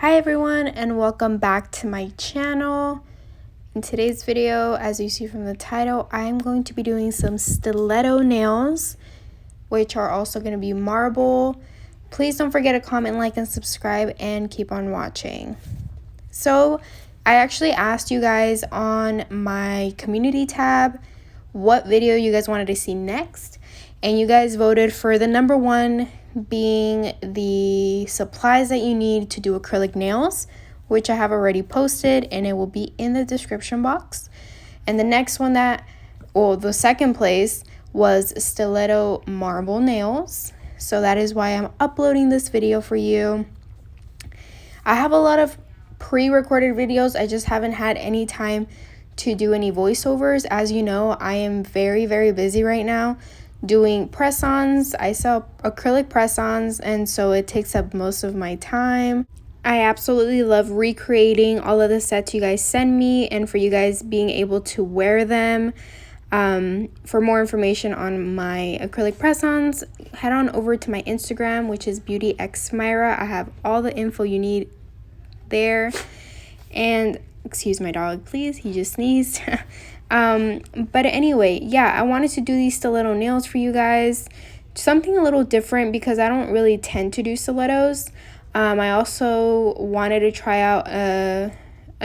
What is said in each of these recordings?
Hi everyone, and welcome back to my channel. In today's video, as you see from the title, I am going to be doing some stiletto nails, which are also going to be marble. Please don't forget to comment, like, and subscribe, and keep on watching. So I actually asked you guys on my community tab what video you guys wanted to see next, and you guys voted for the number one being the supplies that you need to do acrylic nails, which I have already posted and it will be in the description box. And the next one the second place was stiletto marble nails. So that is why I'm uploading this video for you. I have a lot of pre-recorded videos. I just haven't had any time to do any voiceovers. As you know, I am very, very busy right now doing press-ons. I sell acrylic press-ons, and so it takes up most of my time. I absolutely love recreating all of the sets you guys send me and for you guys being able to wear them. For more information on my acrylic press-ons, head on over to my Instagram, which is beautyxmyra. I have all the info you need there. And excuse my dog, please, he just sneezed. But anyway, yeah, I wanted to do these stiletto nails for you guys. Something a little different because I don't really tend to do stilettos. I also wanted to try out a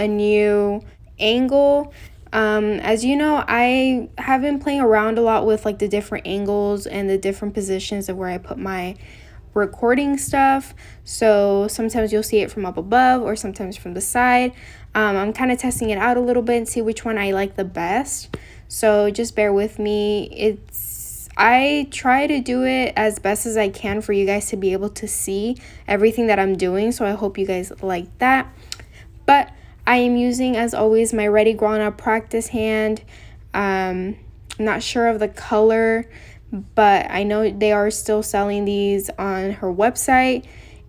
new angle. As you know, I have been playing around a lot with like the different angles and the different positions of where I put my recording stuff. So sometimes you'll see it from up above or sometimes from the side. I'm kind of testing it out a little bit and see which one I like the best. So just bear with me. I try to do it as best as I can for you guys to be able to see everything that I'm doing. So I hope you guys like that. But I am using, as always, my Red Iguana practice hand. I'm not sure of the color, but I know they are still selling these on her website.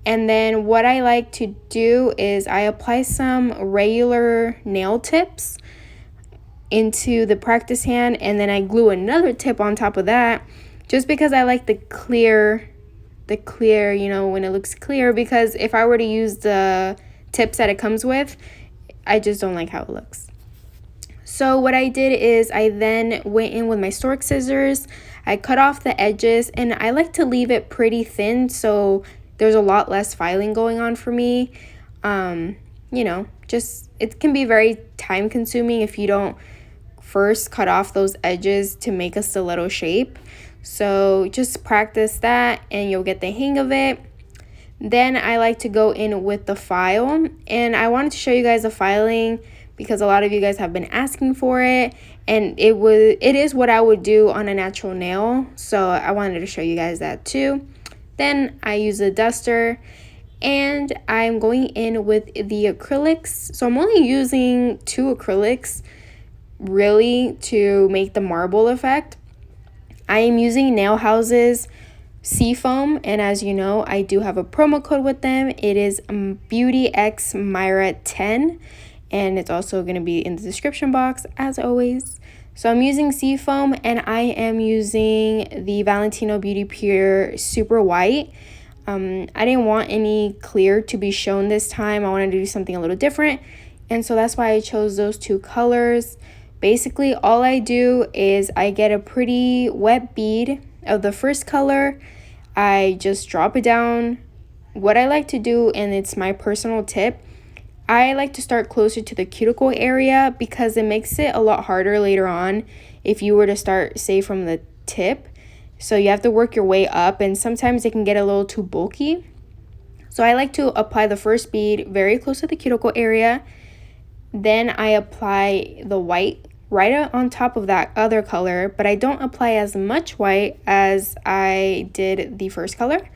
And then what I like to do is I apply some regular nail tips into the practice hand, and then I glue another tip on top of that, just because I like the clear, you know, when it looks clear, because if I were to use the tips that it comes with, I just don't like how it looks. So what I did is I then went in with my Stork Scissors. I cut off the edges, and I like to leave it pretty thin so there's a lot less filing going on for me. You know, just it can be very time consuming if you don't first cut off those edges to make a stiletto shape. So just practice that and you'll get the hang of it. Then I like to go in with the file, and I wanted to show you guys the filing because a lot of you guys have been asking for it, and it is what I would do on a natural nail, so I wanted to show you guys that too. Then I use a duster, and I'm going in with the acrylics. So I'm only using 2 acrylics really to make the marble effect. I am using Nail House's Seafoam, and as you know, I do have a promo code with them. It is beautyxmyra10, and it's also going to be in the description box as always. So I'm using Seafoam, and I am using the Valentino Beauty Pure Super White. I didn't want any clear to be shown this time. I wanted to do something a little different, and so that's why I chose those 2 colors. Basically, all I do is I get a pretty wet bead of the first color. I just drop it down. What I like to do, and it's my personal tip, I like to start closer to the cuticle area because it makes it a lot harder later on if you were to start, say, from the tip. So you have to work your way up, and sometimes it can get a little too bulky. So I like to apply the first bead very close to the cuticle area. Then I apply the white right on top of that other color, but I don't apply as much white as I did the first color.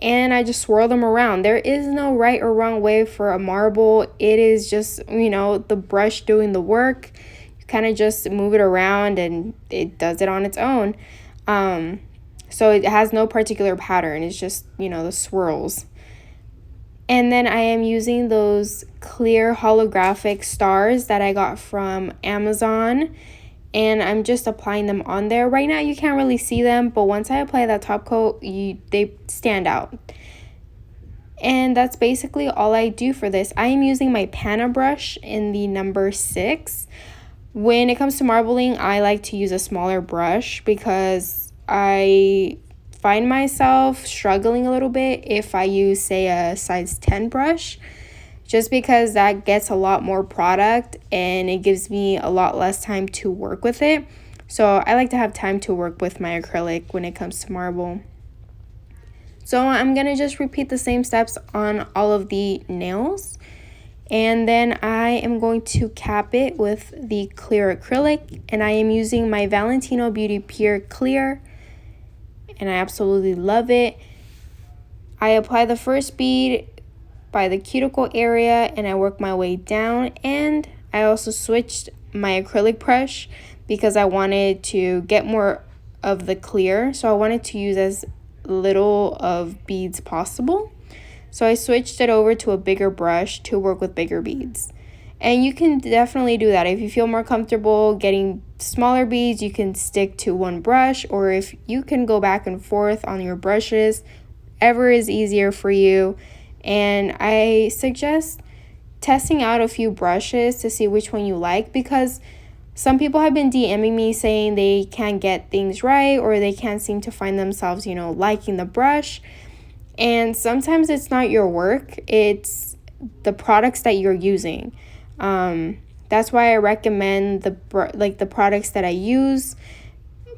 And I just swirl them around. There is no right or wrong way for a marble. It is just, you know, the brush doing the work. You kind of just move it around and it does it on its own. So it has no particular pattern. It's just, you know, the swirls. And then I am using those clear holographic stars that I got from Amazon, and I'm just applying them on there. Right now you can't really see them, but once I apply that top coat, they stand out. And that's basically all I do for this. I am using my panna brush in the number 6. When it comes to marbling, I like to use a smaller brush because I find myself struggling a little bit if I use, say, a size 10 brush, just because that gets a lot more product and it gives me a lot less time to work with it. So I like to have time to work with my acrylic when it comes to marble. So I'm going to just repeat the same steps on all of the nails. And then I am going to cap it with the clear acrylic. And I am using my Valentino Beauty Pure Clear. And I absolutely love it. I apply the first bead by the cuticle area and I work my way down. And I also switched my acrylic brush because I wanted to get more of the clear. So I wanted to use as little of beads possible. So I switched it over to a bigger brush to work with bigger beads. And you can definitely do that. If you feel more comfortable getting smaller beads, you can stick to one brush, or if you can go back and forth on your brushes, whatever is easier for you. And I suggest testing out a few brushes to see which one you like, because some people have been DMing me saying they can't get things right or they can't seem to find themselves, liking the brush. And sometimes it's not your work, it's the products that you're using. That's why I recommend the products that I use.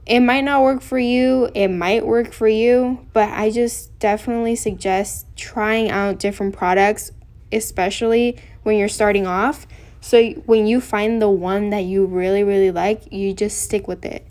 It might not work for you, it might work for you, but I just definitely suggest trying out different products, especially when you're starting off. So when you find the one that you really, really like, you just stick with it.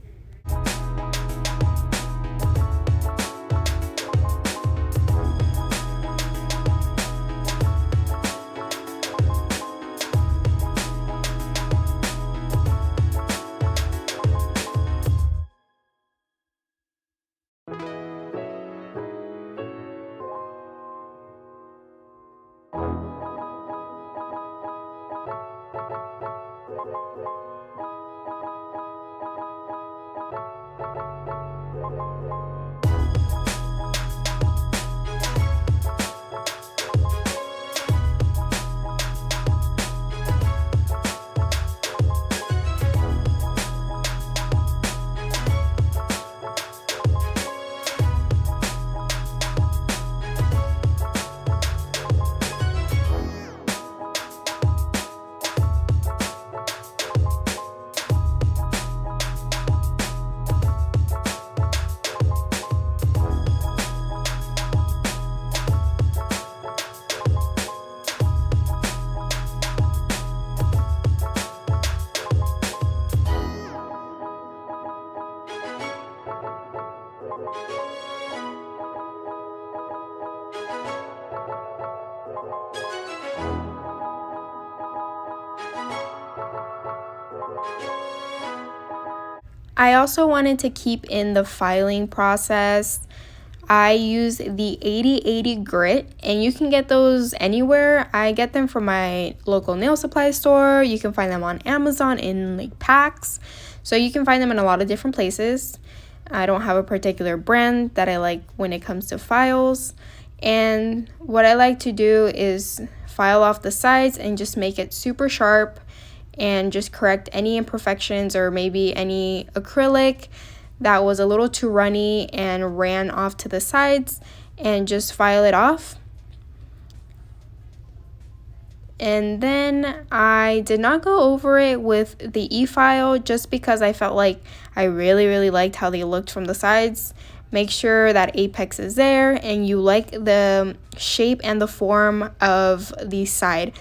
I also wanted to keep in the filing process. I use the 80/80 grit, and you can get those anywhere. I get them from my local nail supply store. You can find them on Amazon in packs. So you can find them in a lot of different places. I don't have a particular brand that I like when it comes to files. And what I like to do is file off the sides and just make it super sharp and just correct any imperfections or maybe any acrylic that was a little too runny and ran off to the sides, and just file it off. And then I did not go over it with the e-file just because I felt like I really liked how they looked from the sides. Make sure that apex is there and you like the shape and the form of the side.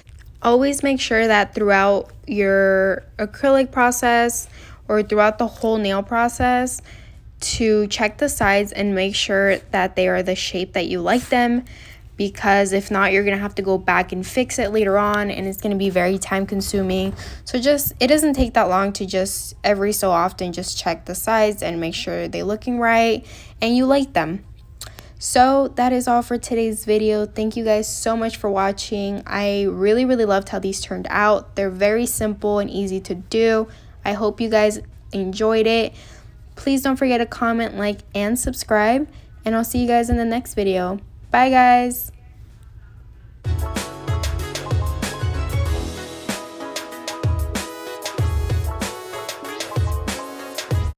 Always make sure that throughout your acrylic process or throughout the whole nail process to check the sides and make sure that they are the shape that you like them, because if not, you're going to have to go back and fix it later on and it's going to be very time consuming. So it doesn't take that long to just every so often just check the sides and make sure they're looking right and you like them. So that is all for today's video. Thank you guys so much for watching. I really loved how these turned out. They're very simple and easy to do. I hope you guys enjoyed it. Please don't forget to comment, like, and subscribe. And I'll see you guys in the next video. Bye, guys.